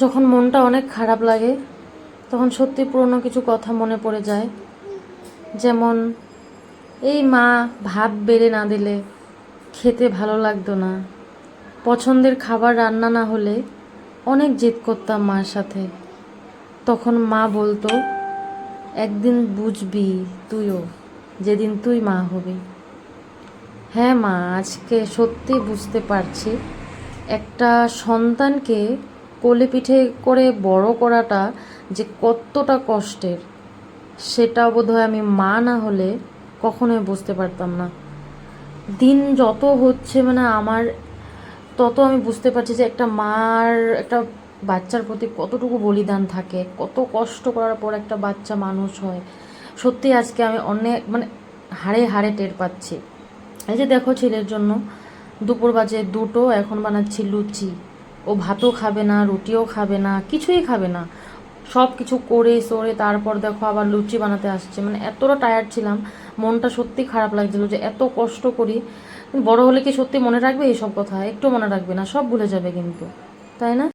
যখন মনটা অনেক খারাপ লাগে তখন সত্যি পুরনো কিছু কথা মনে পড়ে যায়। যেমন এই মা ভাত বেড়ে না দিলে খেতে ভালো লাগতো না, পছন্দের খাবার রান্না না হলে অনেক জেদ করতাম মার সাথে। তখন মা বলতো, একদিন বুঝবি তুইও, যেদিন তুই মা হবি। হ্যাঁ মা, আজকে সত্যি বুঝতে পারছি একটা সন্তানকে কোলে পিঠে করে বড় করাটা যে কতটা কষ্টের, সেটা বোধহয় আমি মা না হলে কখনোই বুঝতে পারতাম না। দিন যত হচ্ছে আমার, তত আমি বুঝতে পারছি যে একটা মার একটা বাচ্চার প্রতি কতটুকু বলিদান থাকে, কত কষ্ট করার পর একটা বাচ্চা মানুষ হয়। সত্যি আজকে আমি অনেক হাড়ে হাড়ে টের পাচ্ছি। এই যে দেখো, ছেলের জন্য দুপুর বাজে 2টো, এখন বানাচ্ছি লুচি। ও ভাতও খাবে না, রুটিও খাবে না, কিছুই খাবে না। সব কিছু করে সরে তারপর দেখো আবার লুচি বানাতে আসছে। এতটা টায়ার্ড ছিলাম, মনটা সত্যি খারাপ লাগছিল যে এত কষ্ট করি। বড় হলে কি সত্যি মনে রাখবে এইসব কথা? একটু মনে রাখবে না, সব ভুলে যাবে কিন্তু, তাই না?